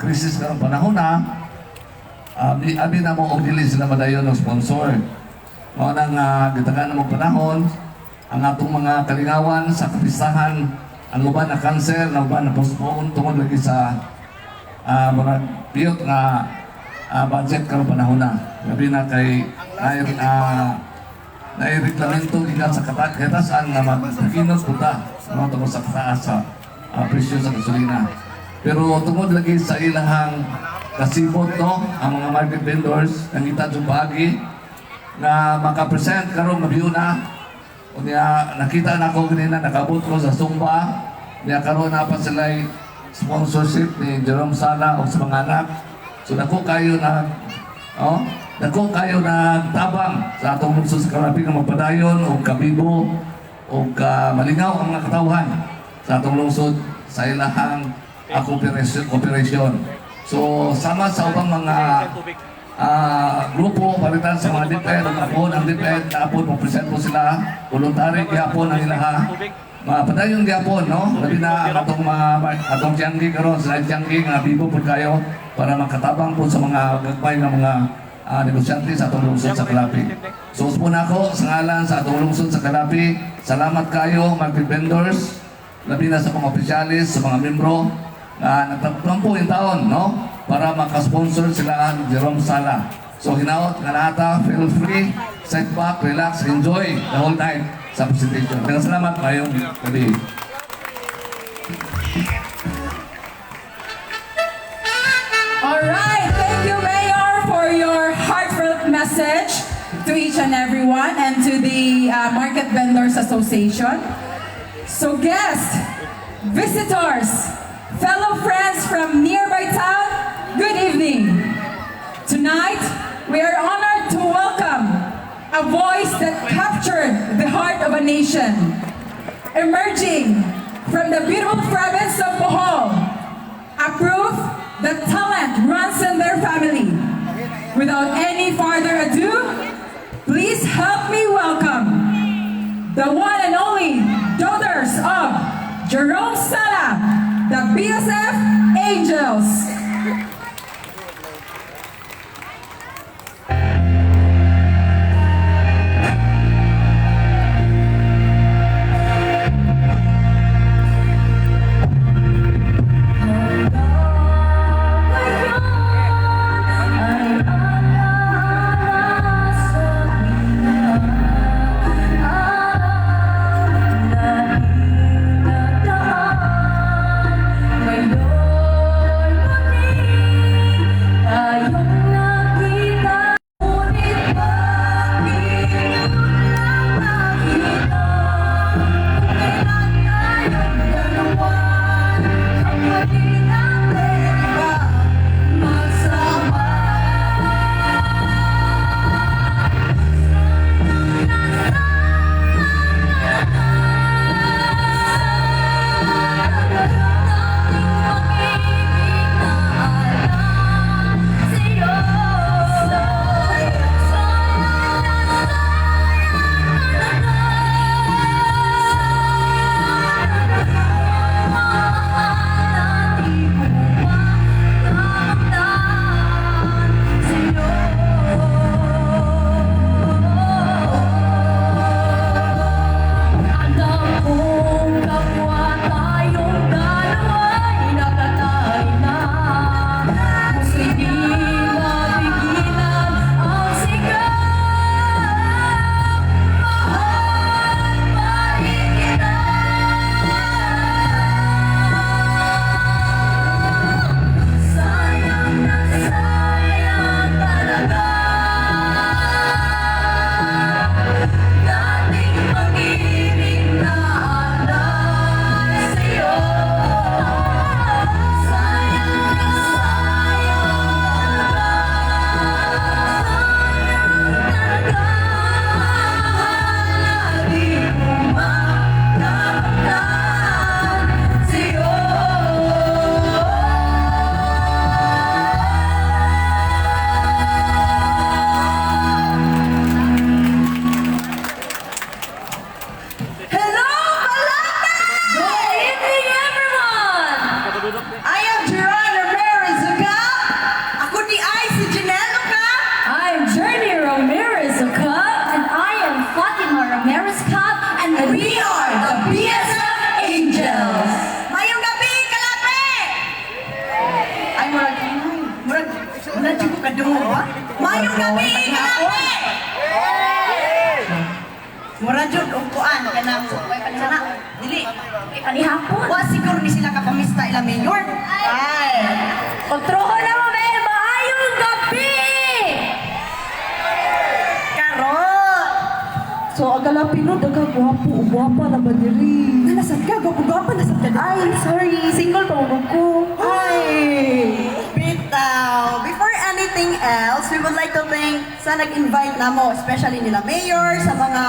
krisis karong panahon na, abi na mo og dili sila madayon ng sponsor. Mao nang gitagan mo panahon ang atong mga kalingawan sa kapistahan, ang uban na cancer, ang uban na postpone tungod lagi sa mga piyot nga budget karong panahon na. Labi na kay naireklamento gikan sa katasan nga magkinos punta mga tungkol sa kataas sa presyo sa gasolina. Pero tungod lagi sa ilahang kasibot no, ang mga market vendors nangita sa bahagi na makapresent karong gabi na. O niya nakita na ko ganina, nakabot ko sa Sumba, niya karon na pa sila sponsorship ni Jerome Sala o sa mga anak. So dako kayo na tabang sa atong lungsod sa Karapi nga magpadayon o kabibo o malingaw ang mga katawhan sa atong lungsod sa ilahang cooperation. So sama sa ubang mga grupo palitan sa mga DepEd, ang DepEd naapon mag-present po sila, voluntary gyapon ang ilaha mapadayon gyapon no, labi na atong Tianggi karon sa Tianggi nga bibo pud kayo para makatabang po sa mga gagmay nga mga negosyante sa atong lungsod sa Kalapi. So po na ako sa ngalan sa atong lungsod sa Kalapi, salamat kayo market vendors, labi na sa mga opisyalis, sa mga membro na nagtagpuan po yung taon no, para makasponsor sila ang Jerome Sala. So hinaot nga nata, feel free, sit back, relax, enjoy the whole night sa presentation. Kaya salamat kayong gabi. Alright, thank you Mayor for your heartfelt message to each and everyone and to the Market Vendors Association. So guests, visitors, fellow friends from nearby town, good evening. Tonight, we are honored to welcome a voice that captured the heart of a nation, emerging from the beautiful province of Bohol, a proof that talent runs in their family. Without any further ado, please help me welcome the one and only daughters of Jerome Sala, the BSF Angels. Kalabi! Mura jud og kuan kanang sana dili Kanihapon. wa siguro ni sila kapamista ila mayor. Ay. Kontroho na mo, be. Maayong gabi! Karot. So, agala Pino, daga guwapo. Guwapa na ba diri? Nasad ka gwapo nasad ka. Ay, sorry. Single pa ko. Ay. Bitaw. Before anything else, we would like to thank sa nag-invite namo, especially nila mayor, sa mga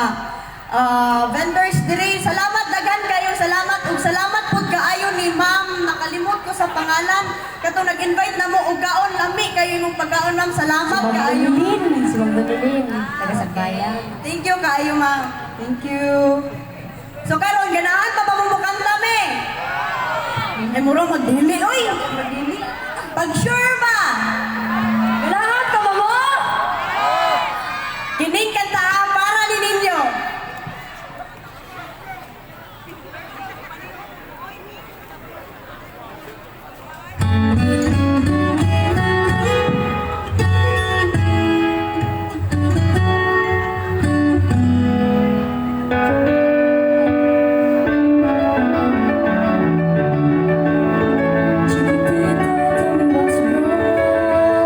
vendors diri. Salamat dagan kayo, salamat ug salamat pud kaayo ni ma'am. Nakalimot ko sa pangalan. Kato nag-invite namo og kaon lami kayo imong pagkaon ma'am. Salamat kaayo. Si Mang Donilin. Taga Sagbayan. Thank you kaayo ma'am. Thank you. So karon ganahan pa mamumukanta me. Ay muro magdili oy. Magdili. Pag sure ba? Lahat ka ba mo? Kining kanta para ni ninyo. Chiquitita, tell me what's wrong.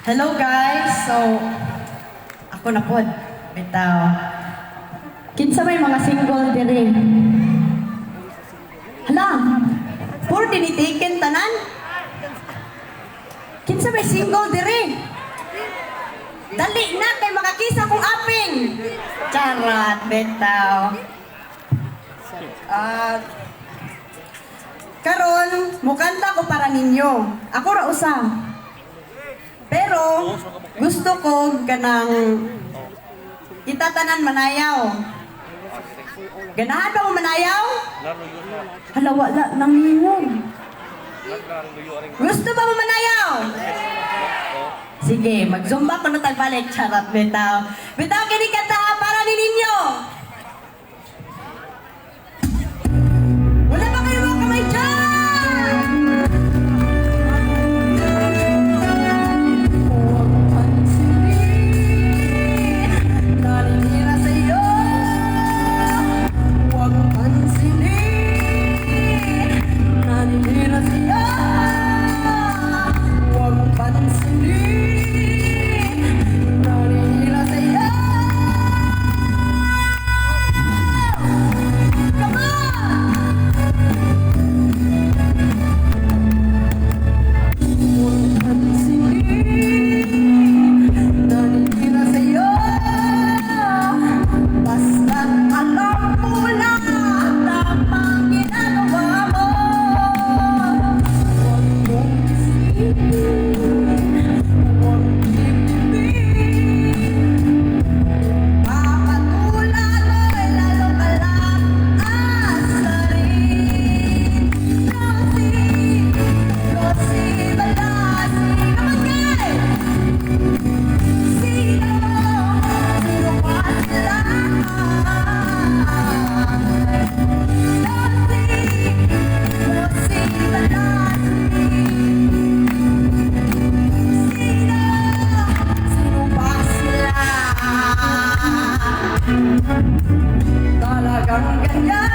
Hello guys. So ako na pod. Bitaw. Kinsa may mga single diri? Hala. Puro dinitikin tanan. Kinsa may single diri? Dali na kay makakisa kong aping. Charat, bitaw. Karon, mukanta ko para ninyo. Ako ra usa. Pero gusto ko kanang kita tanan manayaw. Ganahan ba mo manayaw? Hala, wala nang ningon. Gusto ba mo manayaw? Sige, mag-zumba ko na tagbalik. Charot, bitaw. Bitaw, kinikanta para ni ninyo. Wala ba kayo mga kamay dyan? Huwag pansinin, naninira sa'yo. Huwag pansinin, naninira sa'yo. Huwag pansinin, naninira sa'yo. Come on! Huwag pansinin, naninira sa'yo. Basta alam mo lang tamang ginagawa mo. Huwag mong isipin, huwag ibigin. Papatulan mo'y lalo ka lang asarin. Rosie, Balasi, kamagay! Sino ba sila? Rosie, Balasi. Sino ba sila? Talagang ganyan.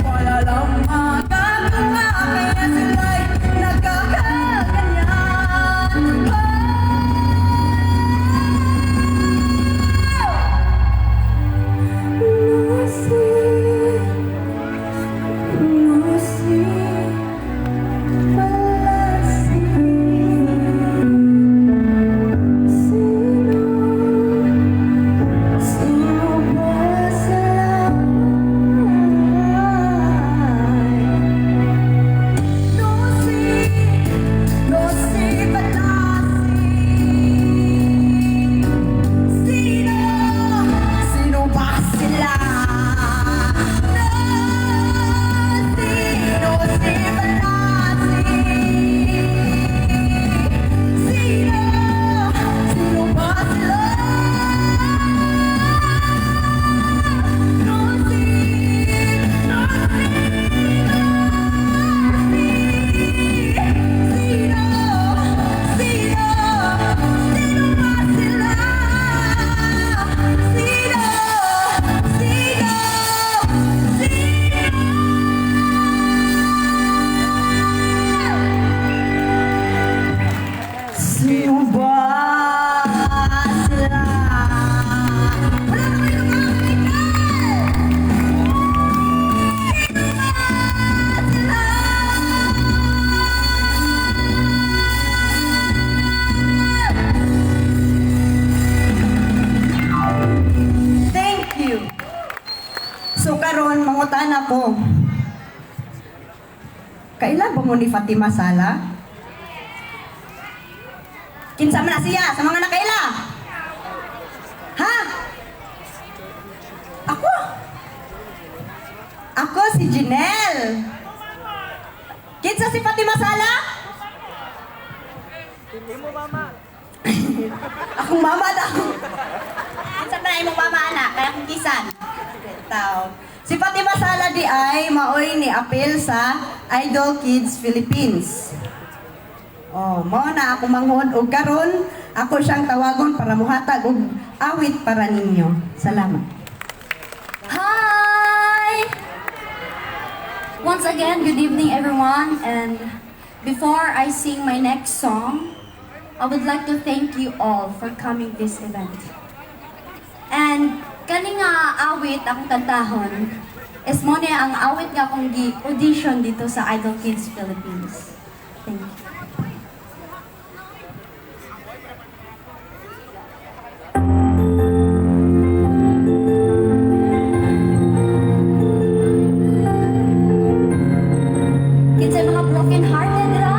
Wala lang magagawa, kaya sila'y nagkakaganyan. Sino ba sila? Sino si Balasi? Sino ba sila? Sino ba sila? Wala na kayo makakalimutan! Sino ba sila? Thank you. So karon mangutan ako. Kailan ba mo ni Fatima Sala? Kinsa man na siya sa mga nakaila? Ha? Ako? Ako si Janelle. Kinsa si Fatima Sala? Akong mama daw. Kinsa man na imong mama anak, kaya akong kisan. Tao. Si Fatima Sala di ay maoy ni apel sa Idol Kids Philippines. Oh, mao na ako manghod og karon ako siyang tawagon para muhatag og awit para ninyo. Salamat. Hi! Once again, good evening everyone, and before I sing my next song, I would like to thank you all for coming this event. And kani nga awit akong kantahon is mo niya ang awit nga akong audition dito sa Idol Kids Philippines. Thank you. Kinsay mga broken hearted ra.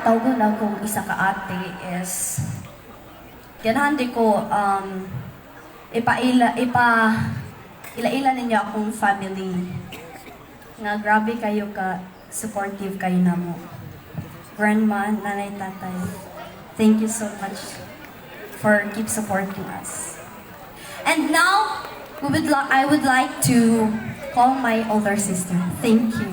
Tawgon akong isa ka ate is ganahan di ko ila ninyo akong family nga grabe kayo ka supportive kayo na mo. Grandma, nanay, tatay, thank you so much for keep supporting us. And now I would like to call my older sister. Thank you.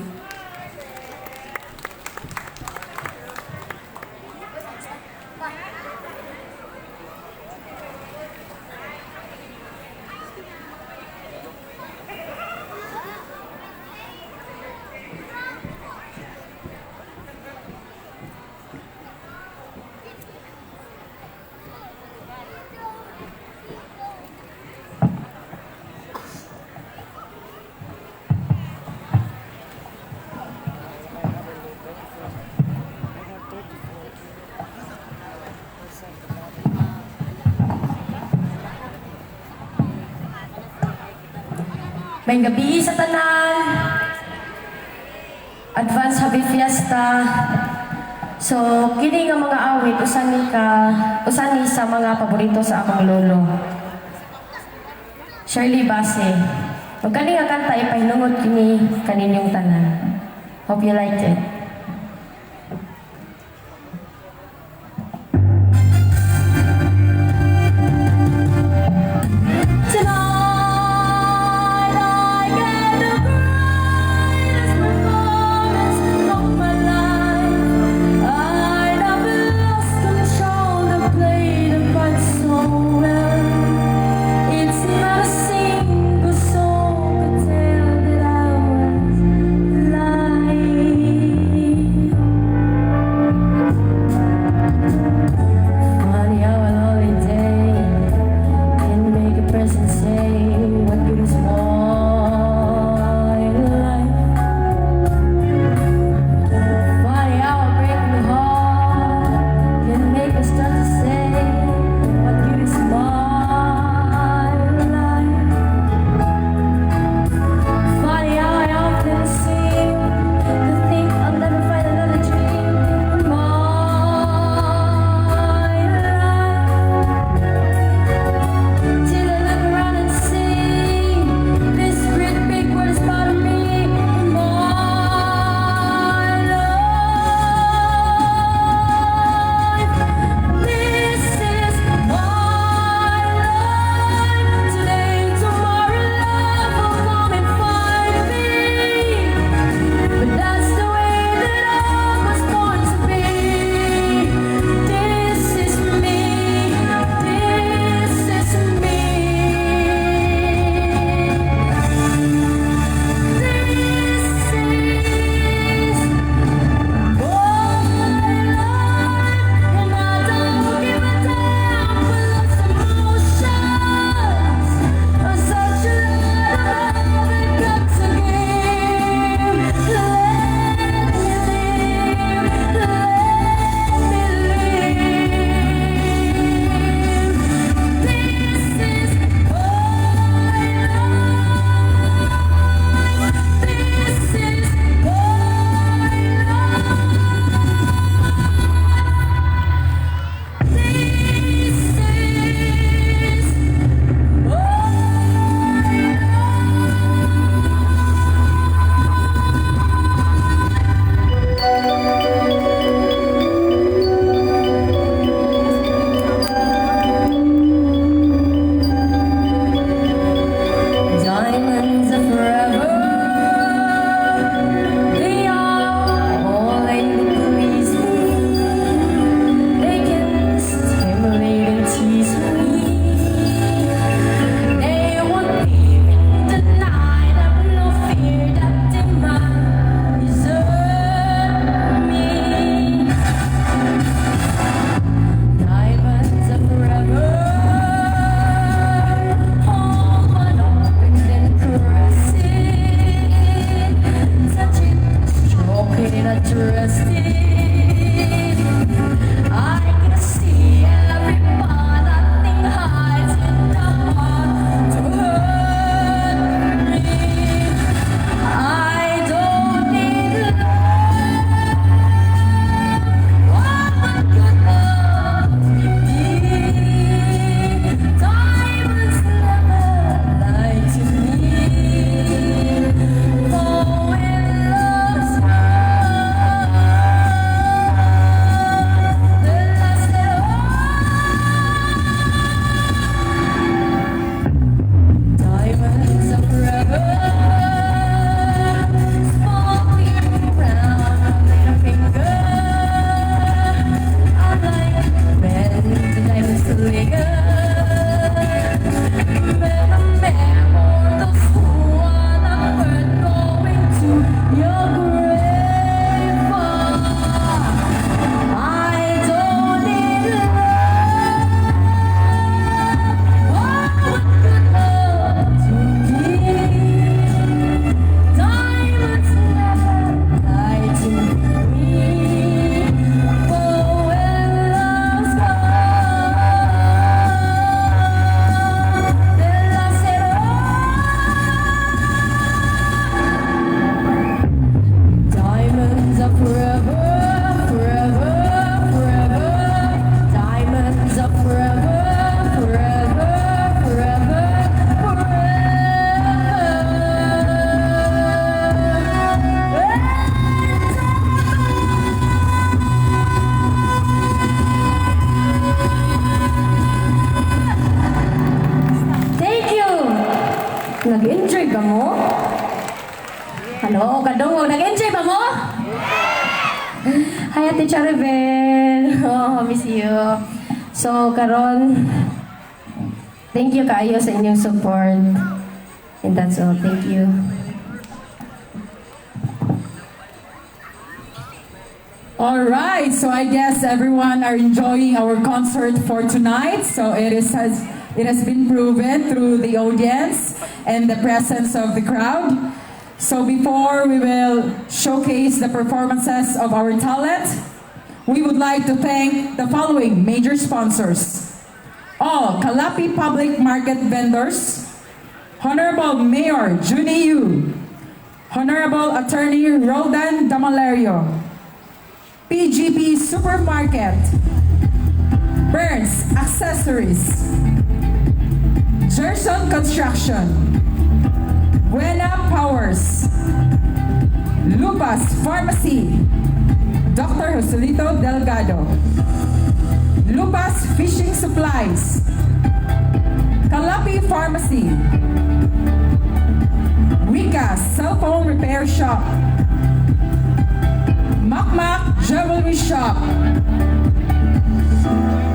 May gabi sa tanan. Advance Happy Fiesta. So, kini nga mga awit usani sa mga paborito sa akong lolo. Shirley Base. Ug kani nga kanta ipahinungod kini kaninyong tanan. Hope you liked it. Lying. dungog. Nag-enjoy ba mo? Hi, Ate Charibel. Oh, miss you. So, karon, thank you kaayo sa inyong support. And that's all. Thank you. All right, so I guess everyone are enjoying our concert for tonight. So it has been proven through the audience and the presence of the crowd. So before we will showcase the performances of our talent, we would like to thank the following major sponsors. All Kalapi Public Market vendors, Honorable Mayor Junie Yu, Honorable Attorney Roldan Damalerio, PGP Supermarket, Burns Accessories, Gerson Construction, Buena Powers, Lupas Pharmacy, Dr. Joselito Delgado, Lupas Fishing Supplies, Kalapi Pharmacy, Wika Cell Phone Repair Shop, Makmak Jewelry Shop,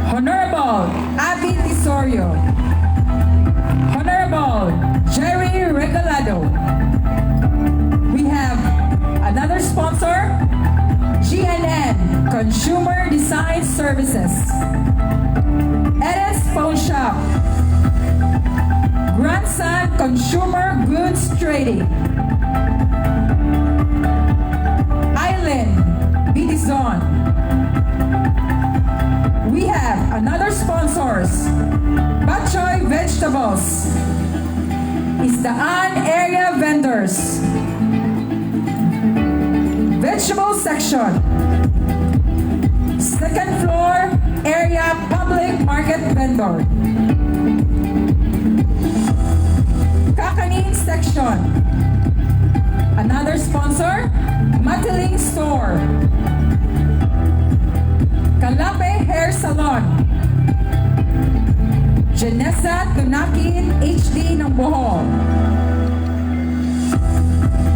Honorable Abby Tisorio, Honorable Jerry Regalado. We have another sponsor, GNN Consumer Design Services, Eden's Phone Shop, Grandson Consumer Goods Trading, Island BT Zone. We have another sponsors, Batchoy Vegetables, Isdaan Area Vendors, Vegetable Section, Second Floor Area Public Market Vendor, Kakanin Section. Another sponsor, Matiling Store, Kalape Hair Salon, Janessa Tunakin HD ng Bohol.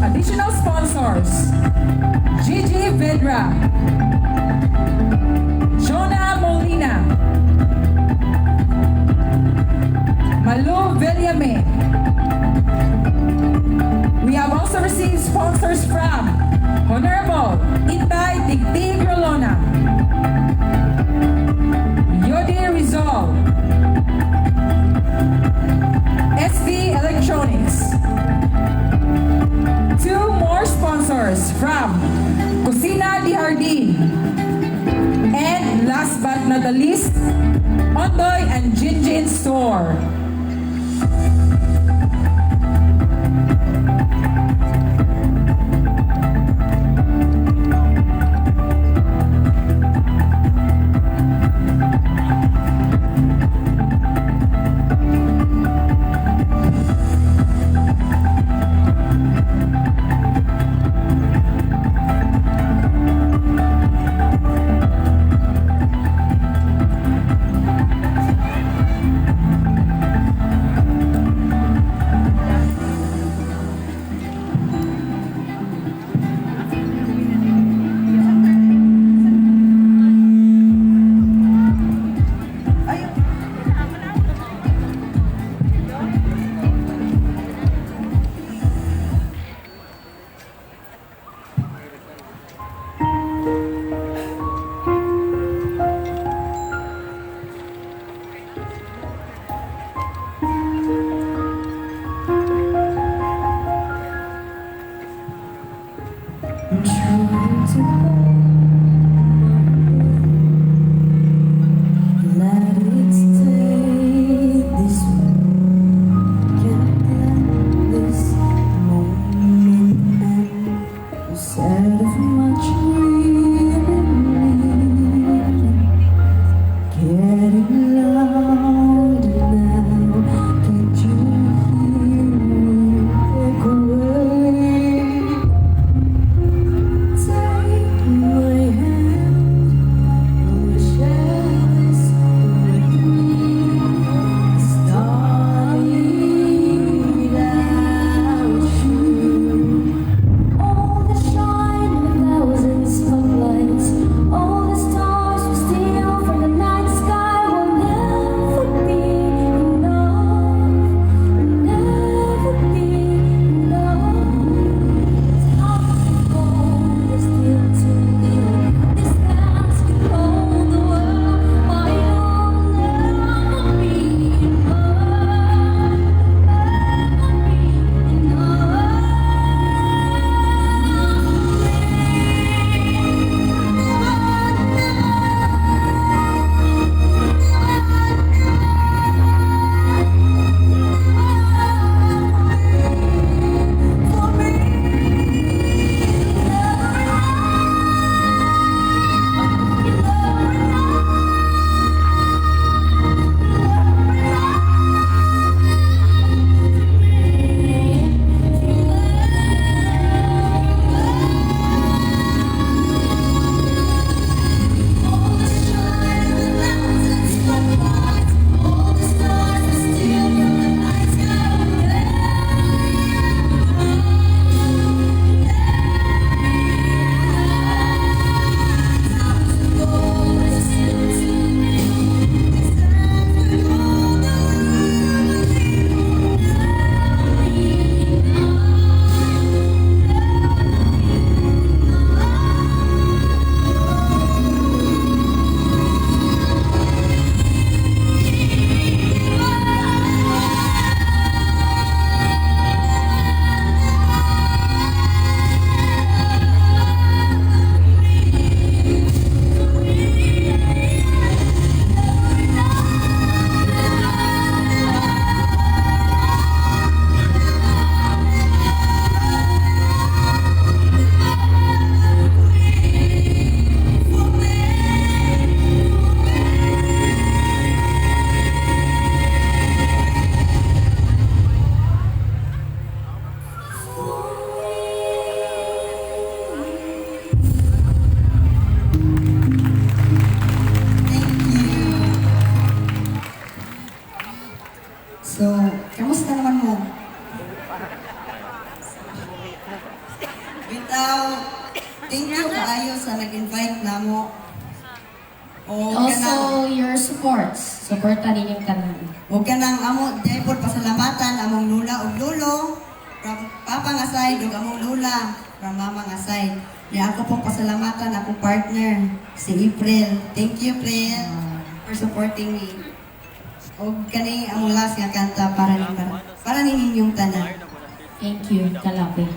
Additional sponsors, Gigi Vedra, Jonah Molina, Malu Villame. We have also received sponsors from Honorable Itay Tigtig Rolona, Yodi Rizal, SV Electronics. Two more sponsors from Kusina Di Jardin. And last but not the least, Ondoy and Jinjin Store. thank you kaayo sa nag-invite namo. O kanang Also, your supports. Supportan ninyong tanan. amo daypod pasalamatan among lula ug lolo. From papa nga side ug among lula from mama nga side. Di ako po pasalamatan akong partner si April. Thank you, April, for supporting me. Og kani among last nga kanta para ninyong tanan. Thank you, Kalapi.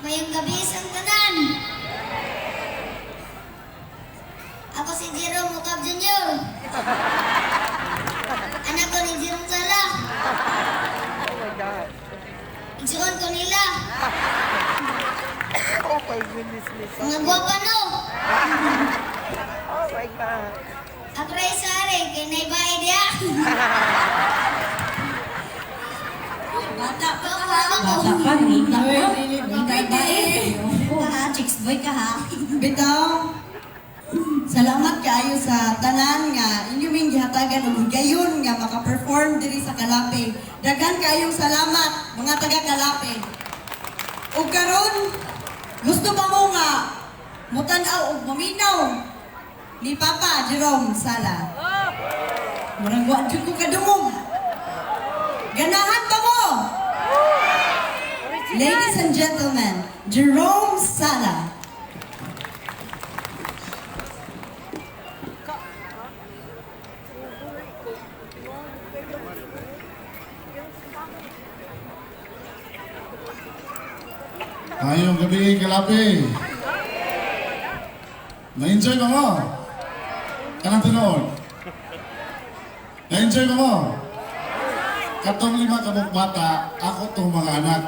Mayang gabi sa tanan. Ako si Jerome Mukab Jr. Anak ko ni Jerome Sala. Igsuon ko nila. Oh my goodness, Miss. Mga gwapa no. Oh my God. Akray sari, kay naibae diya. Bata pa Bata pa, ngita pa. Chicks boy ka ha. Bitaw, salamat kaayo sa tanan nga inyo ming gihatagan og gayon nga maka-perform diri sa Kalapi. Daghan kaayong salamat mga taga Kalapi. Ug karon gusto pa mo nga mutan-aw og maminaw ni Papa Jerome Sala. Murag wa jud ko kadungog. Ganahan pa mo. Ladies and gentlemen, Jerome Sala. Ayong gabi Kalapi? Na-enjoy ba mo? Kanang tinood? Na-enjoy ba mo? Katong 5 kabuk bata, ako tong mga anak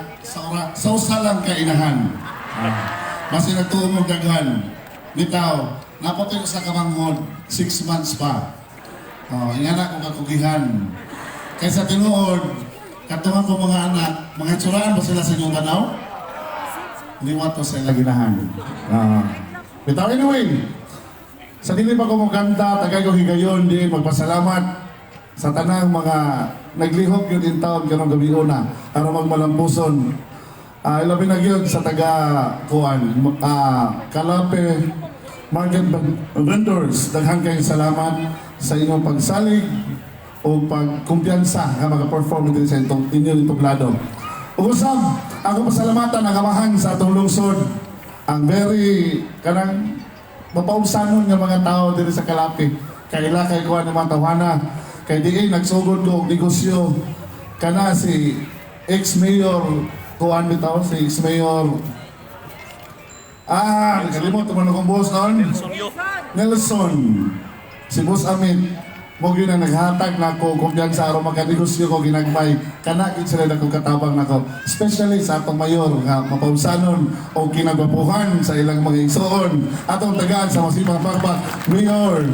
sa usa lang kainahan. Basi nagtuo mo daghan. Bitaw, napotoy ko sa kamanghod 6 months pa. Oh, ingana ko kakugihan. Kaysa tinuod, katungan ko mga anak, mga tsuraan ba sila sa inyong tanaw? Liwat ko sa ilang ginahan. Bitaw, anyway, sa dili pa ko mong tagay ko higayon, di magpasalamat sa tanang mga naglihok yun in taon kanong gabi una aron magmalampuson. Ilabi na yun sa Kalape Market Vendors. Daghang kayong salamat sa inyong pagsalig o pagkumpiyansa nga mag-perform din sa inyong tublado. Ugusab, ako pasalamatan ang amahan sa atong lungsod. Ang very kanang mapausanon nga mga tao diri sa Kalapi. Kaila kay kuha ng mga tawhana. Kay diin nagsugod ko og negosyo kana si ex-mayor kuan bitaw si ex-mayor nakalimot man akong boss noon. Nelson. Si Boss Amit mo gyud ang naghatag nako kumpiyansa aron makanegosyo ko ginagmay kana gid sila nako katabang nako, especially sa atong mayor nga mapausanon o kinagwapuhan sa ilang mga igsoon atong tagaan sa Masibang Pakpak Mayor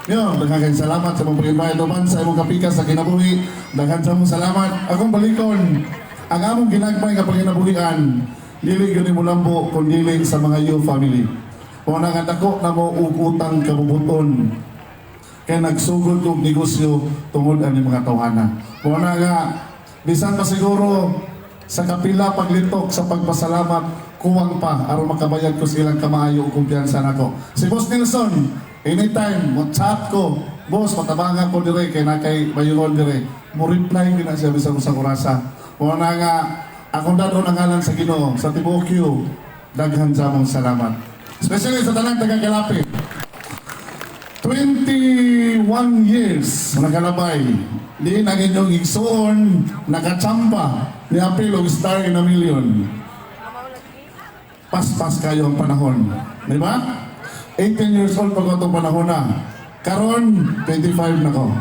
daghang kayong salamat sa mga pag-invite naman sa imong kapikas sa kinabuhi. Daghang sa mong salamat. Akong balikon, ang among ginagmay nga pagkinabuhian, dili yun mo lambo, kung dili sa mga you family. Kung nangatako na mo utang kabubuton, kaya nagsugod kong negosyo tungod ang mga tawhana. Kung nga, bisan pa siguro sa kapila paglitok sa pagpasalamat, kuwang pa, aron makabayad ko silang kamayo o kumpiyansa nako. Si Boss Nelson, anytime, chat ko, boss, matabangan ko dire, kay na kay Bayuron dire. Mo reply ko na siya bisang sa kurasa. Kung nga, akong dadon ang ngalan sa Ginoo, sa Tibokyo, daghan sa mong salamat. Especially sa tanang tagang Kalapi. 21 years nakalabay. Di ang inyong igsoon, nakachamba, ni April og Star in a Million. Pas-pas kayo ang panahon. Di ba? 18 years old pag itong panahon na. Karon, 25 na ko.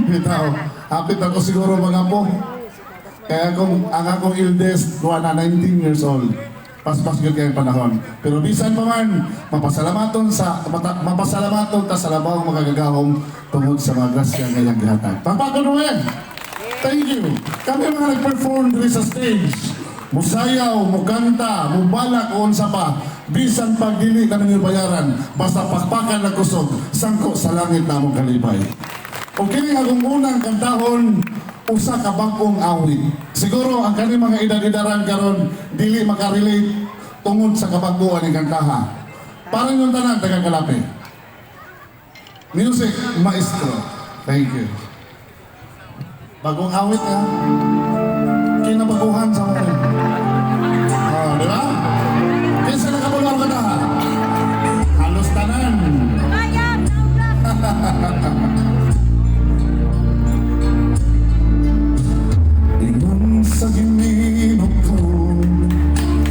Bitaw, hapit ako siguro mga po. Kaya kung ang akong eldest, na 19 years old. Pas-pas yun kayong panahon. Pero bisan pa man, mapasalamaton ta sa labang magagagahong tungod sa mga grasya ngayong gihatag. Pampaganoen! Thank you! Kami mga nag-perform dito sa stage. Musayaw, mukanta, mubalak o unsa pa. Bisan pagdili na ninyo bayaran, basta pakpakan na kusog, sangko sa langit na mong kalibay. O kini akong unang kantahon, usa ka bagong awit. Siguro ang kani mga edad-edaran karon dili makarelate tungod sa kabaguan ng kantaha. Parang yung tanan, tagang Kalapi. Music, maestro. Thank you. Bagong awit na. Kinabaguhan sa mga. Di ba? Kinsa nakabular ka na? Halos tanan. Ingon sa giminok ko,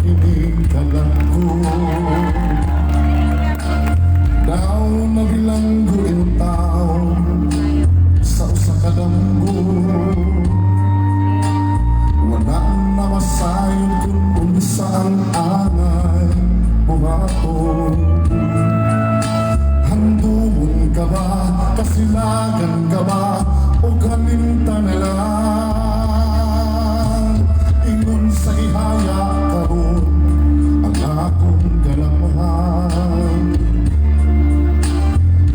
inikalan ko. Daw mabilanggo in tao sa usa ka damgo. Wala na masayon kung saan angay buhaton. Handumon ka ba, kasilagan ka ba, o kaninta na lang. Ingon sa ihaya karon ang akong galamahan.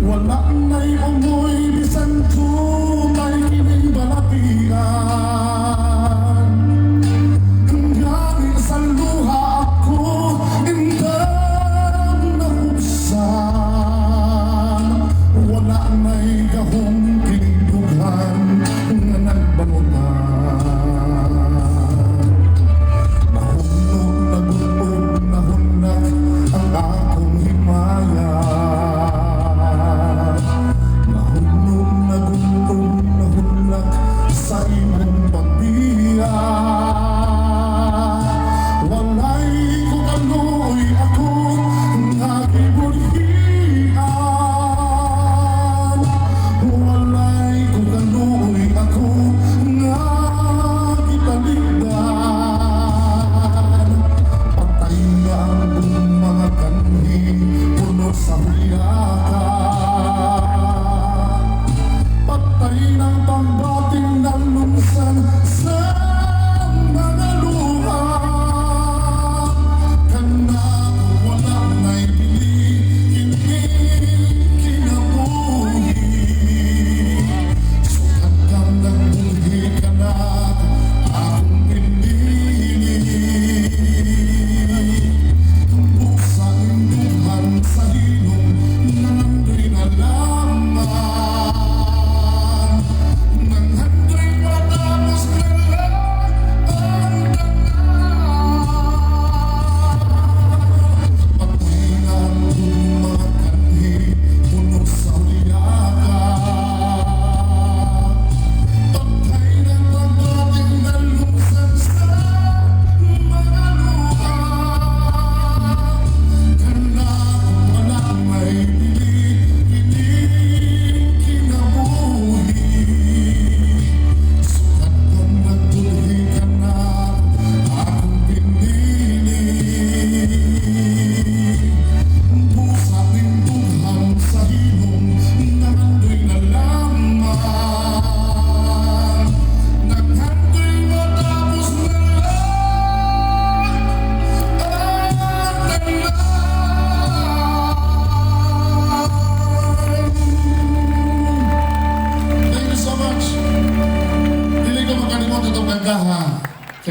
Wala na'y umoy bisan tumay kining balatian. Hanggang sa luha ako indang nahubsan. Wala na'y gahong kining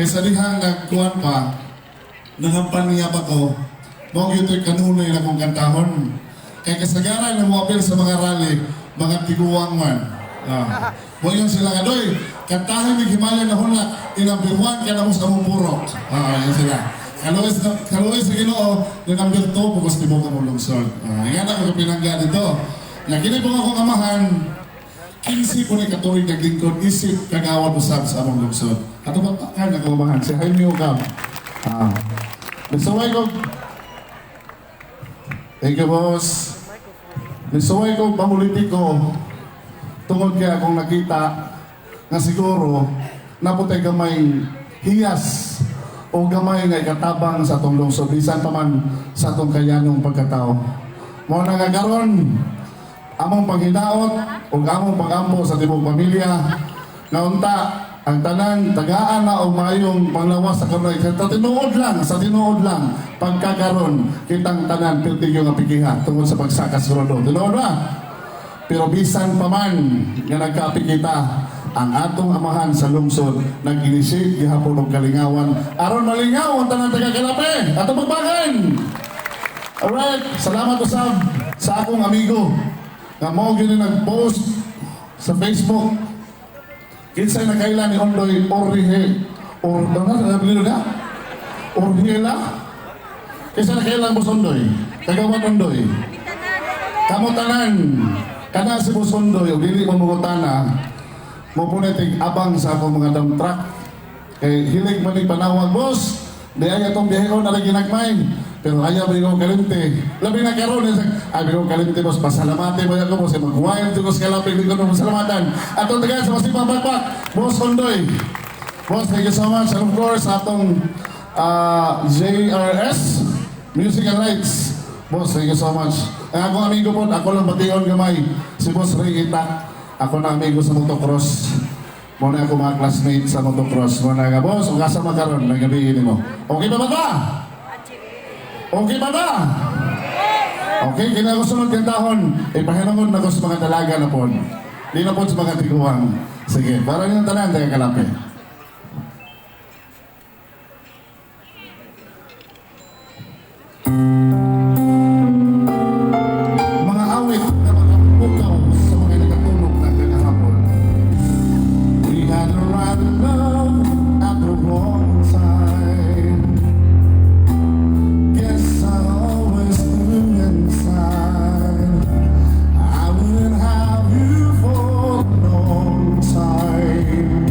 Kaya sa dihang nagkuhan pa, nangampan niya pa ko, mga yuto'y kanunay na kong kantahon. Kaya kasagaran na mo apil sa mga rally, mga tiguang man. Mo yun sila nga, doy, kantahin ni Himalaya na hunla, number 1 ka na mo sa mong purok. Yan sila. Kaluoy sa Ginoo, yung number 2, pagos tibok ka mong lungsod. Yan ako pinangga dito. Kini po akong amahan, 15 po ni katuloy naglingkod, isip kagawad usab sa among lungsod. Ato ba kan akong amahan, si Jaime Ukam. Nagsuway ko. Thank you, boss. Nagsuway ko pamulitik-ko. Tungod kaya akong nakita nga siguro naputay gamay hiyas o gamay nga ikatabang sa atong lungsod bisan pa man sa atong kayanong pagkatao. Mo na nga karon among paghinaot o among pagampo sa tibok pamilya nga unta ang tanan tagaan na o mayong panglawas sa kanay sa tinuod lang pagkakaron kitang tanan piltigyo nga pikiha tungod sa pagsakas rodo. Tinuod ba? Pero bisan pa man nga nagkapit kita ang atong amahan sa lungsod nag-initiate gihapon og kalingawan aron malingaw ang tanan taga-Kalape ato magbagan. Alright, salamat usab sa akong amigo nga mao gyud nag-post sa Facebook. Kinsay nakailan ni Ondoy Orihela kinsay nakailan Boss Ondoy Kagawad Ondoy kamo tanan kana si Boss Ondoy o dili mo mungutana mo punetig abang sa akong mga dump truck kay hilig man ni panawag boss di ay atong biyahon na lagi nagmay pero ayaw ba yung kalinte labi na karon ay yung kalinte boss pasalamate ba ako boss magwain ito sa Kalape hindi ko na pasalamatan atong tagaan sa masipang bakbak Boss Ondoy boss thank you so much and of course atong JRS Music and Lights boss thank you so much ang akong amigo po ako lang bation gamay si Boss Ray Itak ako na amigo sa motocross muna ako mga classmates sa motocross muna nga boss kung kasama karon ng gabi mo okay ba ba? Okay ba ba? Okay, kina ko sunod kantahon ipahinangon na ko sa mga dalaga na po di na po sa mga tiguang sige, para nyo tanan taga Kalape. Mga awit na mga pukaw sa mga nakatulog na kagahapon. We had a right love at the wrong time. Guess I always knew inside I wouldn't have you for a long time.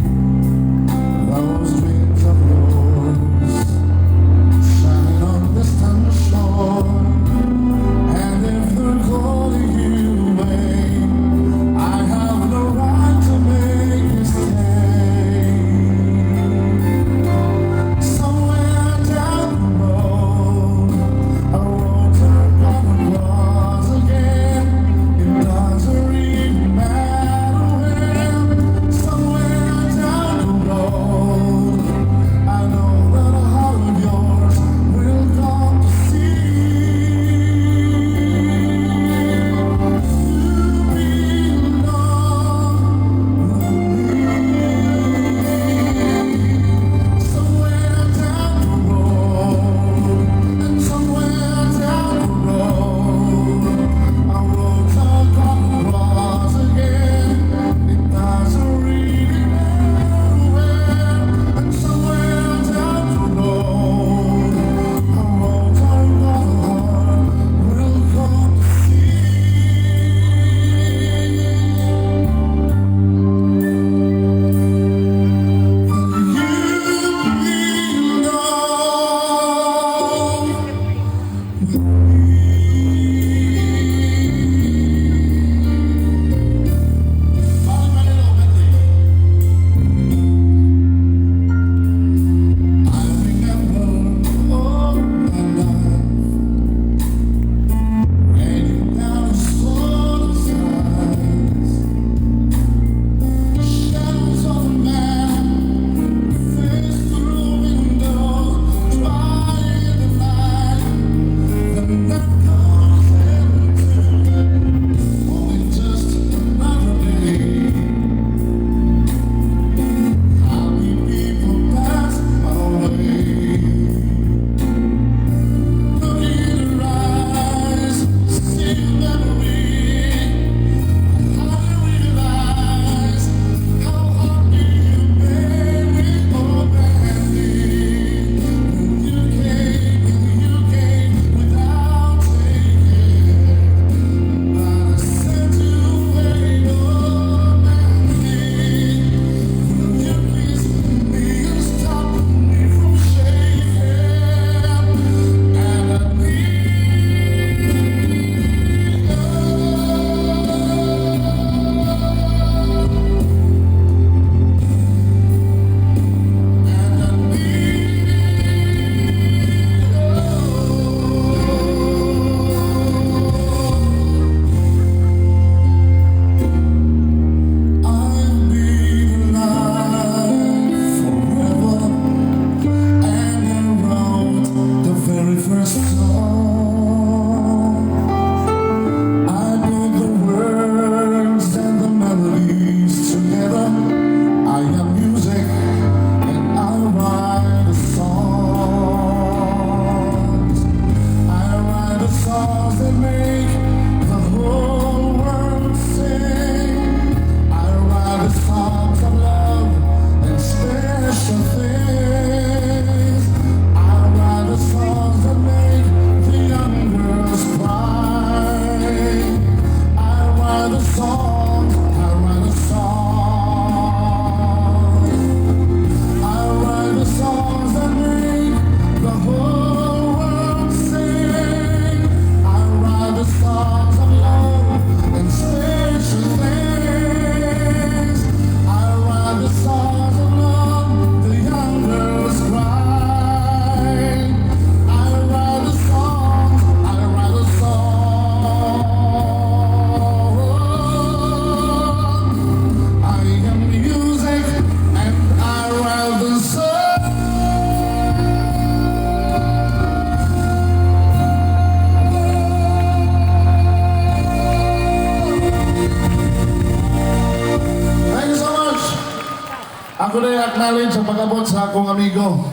acknowledge ang pag-abot sa akong amigo,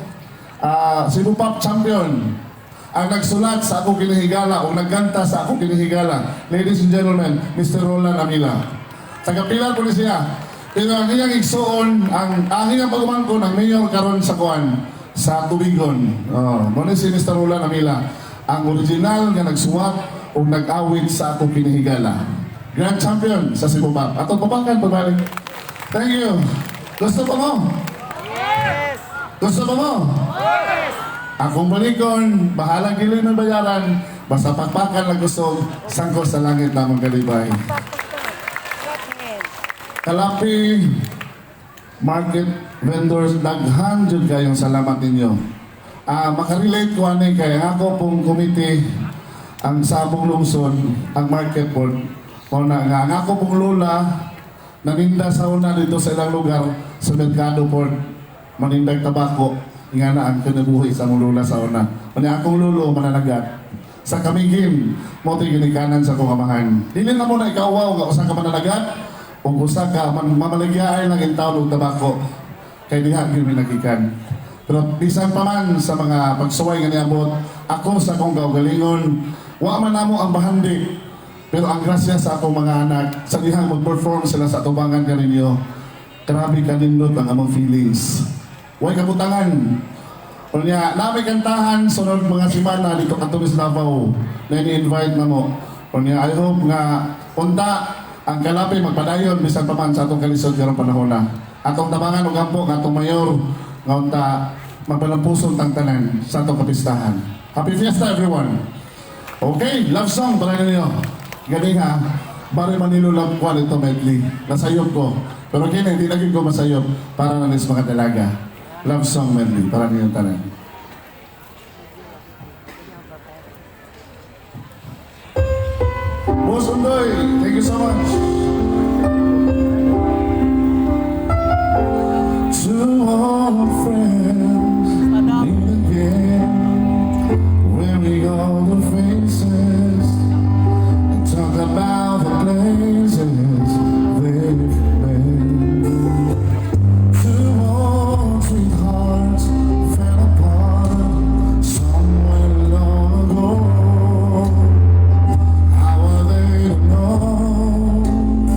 si Bupap Champion, ang nagsulat sa akong kinihigala o nagganta sa akong kinihigala. Ladies and gentlemen, Mr. Roland Amila. Tagapilan po ni siya. Pero ang iyang igsuon, ang ahing ang pagumangko ng mayor karon sa kuan sa Tubigon. Muna si Mr. Roland Amila, ang original nga nagsuwat o nag-awit sa akong kinihigala. Grand Champion sa Sibubak. Atong papakan, pagbalik. Thank you. Gusto pa mo? Yes! Gusto pa mo? Yes! Akong balikon, bahalang gilid ng bayaran, basta pakpakan lang gusto, sangko sa langit namang kalibay. Kalapi, market vendors, daghan jud kayong salamat ninyo. Makarelate ko ani kay ako pong committee ang Sabong Lungsod, ang market board. O na nga, ang ako pong lola, naninda sa una dito sa ilang lugar, sa Mercado Port, manindag tabako, nga na ang kinabuhi sa mong lola sa una. Kanya akong lolo, mananagat. Sa kamigim, mo ginikanan sa kong amahan. Dili na mo na ikawaw nga usa ka mananagat, o usa ka mamaligyaay lang in taon og tabako. Kay diha gyud minagikan. Pero bisan pa man sa mga pagsuway nga niabot, ako sa akong kaugalingon, wa man namo ang bahandi. Pero ang grasya sa akong mga anak, sa dihang mag-perform sila sa atubangan kaninyo, grabe kanindot ang among feelings. Huwag kabutangan. Kunya, namin kantahan, sunod mga simana dito katulis Davao, na ini-invite na mo. Kunya, I hope nga, punta, ang Kalapi magpadayon, bisan pa man sa atong kalisod karong panahon na. Atong tabangan o gampo, atong mayor, nga unta, magpalampusong tangtanan sa atong kapistahan. Happy Fiesta, everyone! Okay, love song, try na niyo. Galing ha, bari Manilo Love Qual ito medley. Nasayop ko. Pero kaya hindi lagi ko masayop para nalis mga dalaga. Love song medley, para niyo tanan. Boss Undoy, thank you so much. To all our friends, meet again, wearing all the faces, and talk about the places they've been. To all sweethearts who fell apart somewhere long ago. How are they to know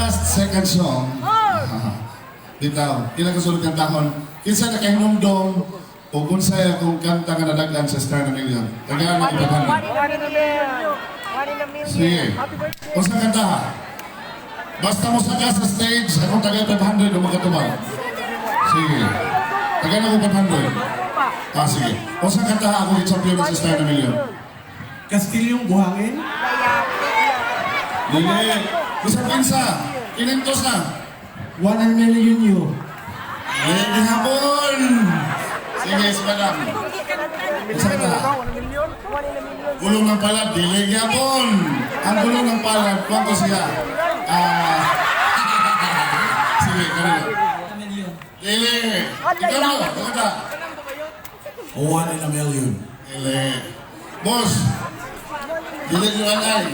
last second song. Bitaw, ilang kasulod ng tahon. Kinsa na kay Nungdong o kung saya kung kanta nga nadagan sa Star na Million. Tagaan na ibahan. Sige. Kung sa kanta ha. Basta mo saka sa stage, akong taga 500 o makatubag. Sige. Tagaan ako 500. Sige. Kung sa kanta ha, ako i-champion sa Star na Million. Kastilyong buhangin? Lili. Kung sa kinsa, kinintos na. 1 million you. Eh, gihapon! Sige, madam. Isa ka. Gulong ng palad, dili gihapon. Ang gulong ng palad, kwanto siya? Sige, kanina. Dili. Ikaw mo, ikaw ka. 1 million. Dili. Boss, dili nyo ay.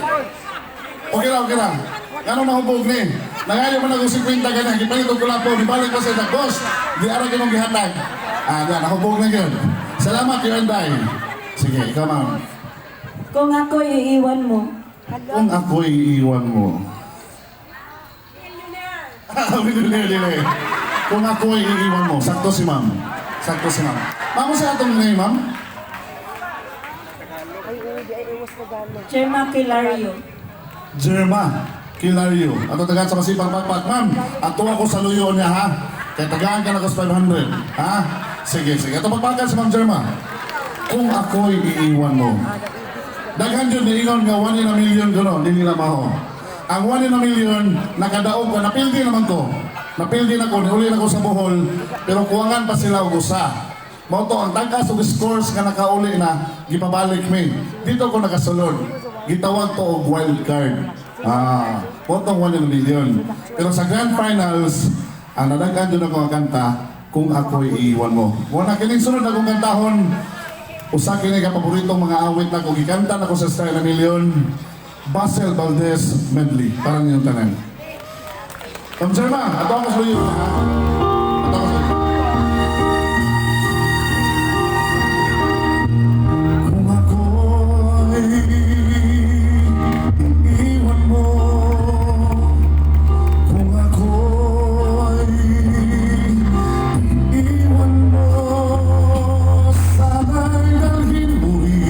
Okay lang. Ganong mahubog ni? Nangayon mo na kung 50 ganyan, gipalit ko lang po, dibalik ko sa boss, di araw ko nung gihatag. Yan, nakubog na yun. Salamat, Yuanday. Sige, ikaw ma'am. Kung ako iiwan mo, Kung ako'y iiwan mo. Dili. Kung ako'y iiwan mo, sakto si ma'am. Ma'am, sa atong name, ma'am? Gemma Pilario. Jerma Kilario. Ato tagaan sa masipang pagpat. Ma'am, ato ako sa luyo niya ha. Kaya tagaan ka na ko sa 500. Ha? Sige. Ato pagpakan sa Ma'am Jerma. Kung ako'y iiwan mo. Daghan yun, niingon nga 1 in a million gano'n. Hindi nila maho. Ang 1 in a million, nakadaog ko. Napildi naman ko. Napildi na ko. Niuli na ko sa Bohol. Pero kuwangan pa sila og usa. Moto, ang tangkas og scores nga nakauli na, gipabalik mi. Dito ko nakasulod. Gitawag to og wild card. Potong 1 in a million. Pero sa grand finals, ang nadagan doon ako ang kanta, Kung Ako'y Iiwan Mo. Muna kining sunod akong kantahon, usa kini ka paboritong mga awit na kung gikanta na ko sa Star na Million, Basel Valdez medley. Parang yung tanan. Ma'am Jerma, ato ako sa iyo. Ato ako sa iyo. Kung ako'y iiwan mo, kung ako'y iiwan mo, sana'y dalhin mo'y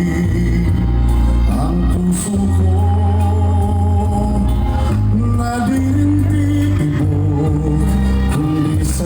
ang puso ko na di rin titibo, kundi sa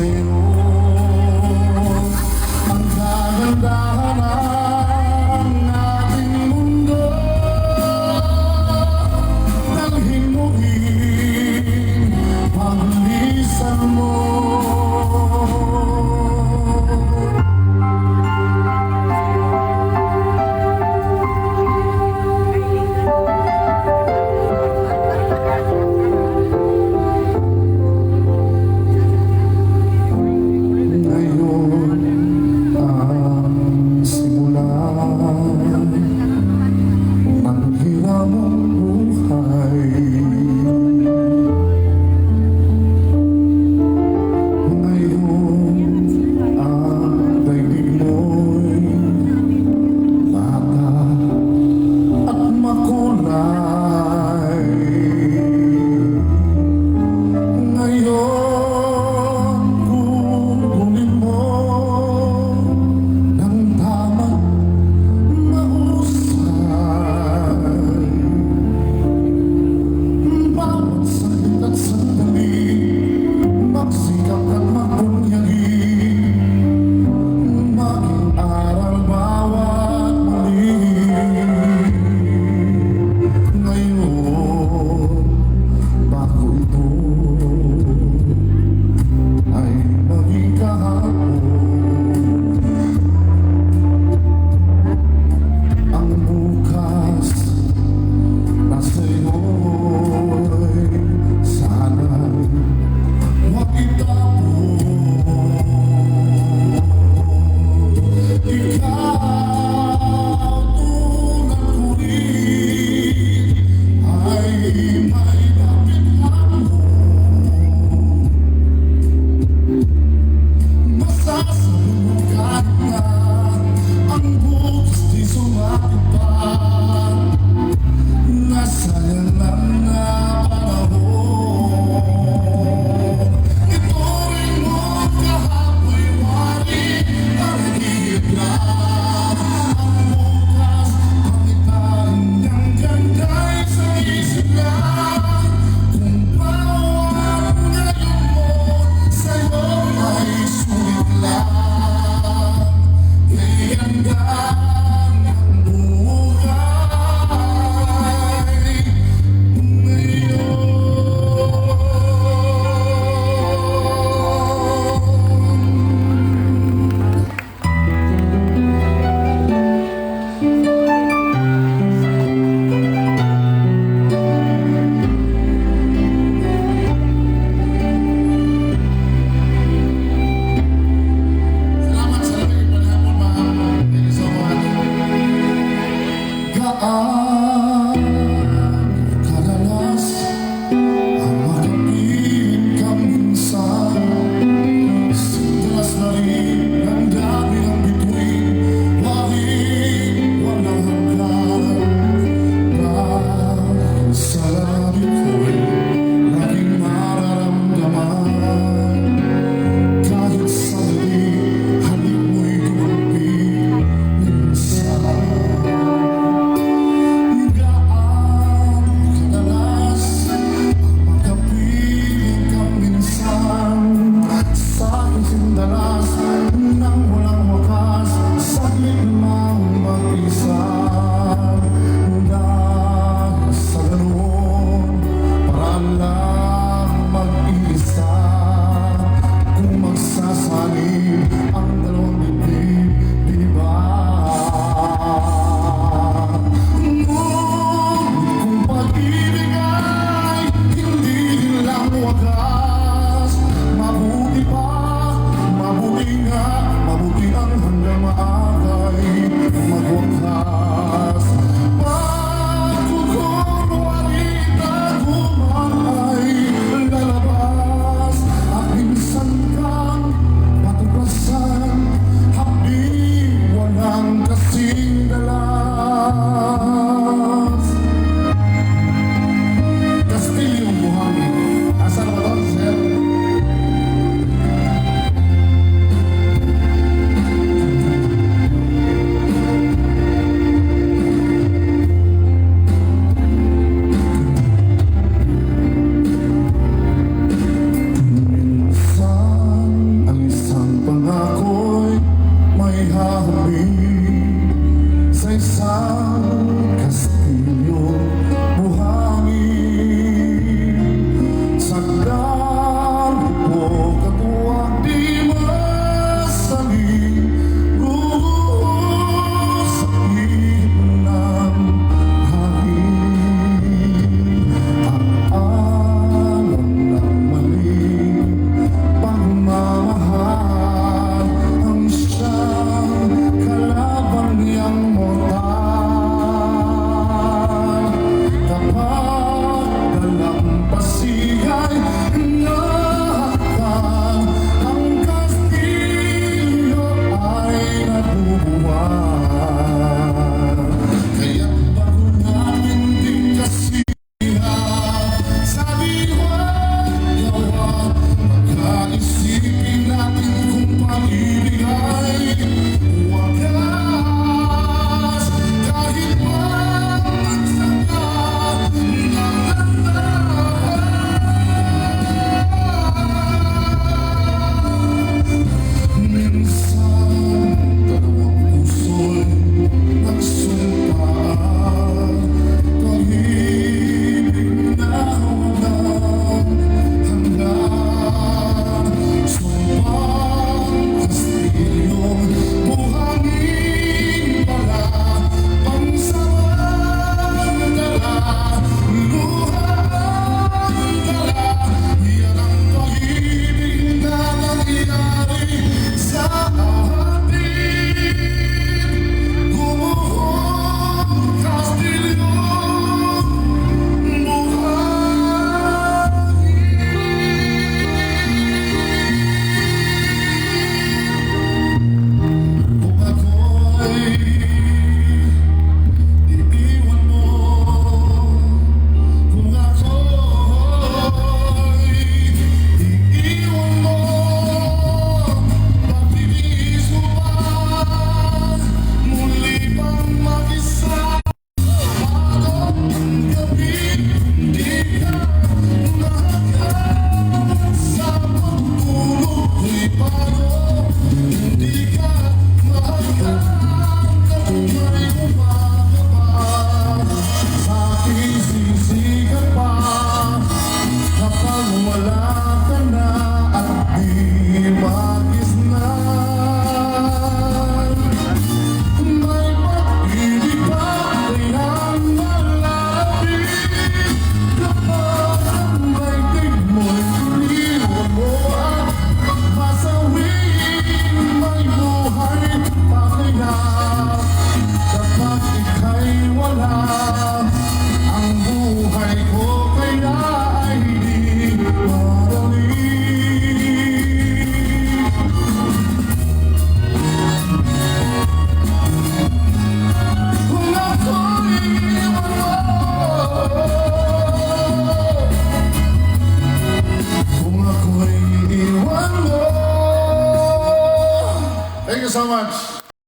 Mabuti nga, mabuti ang hanggang maaari.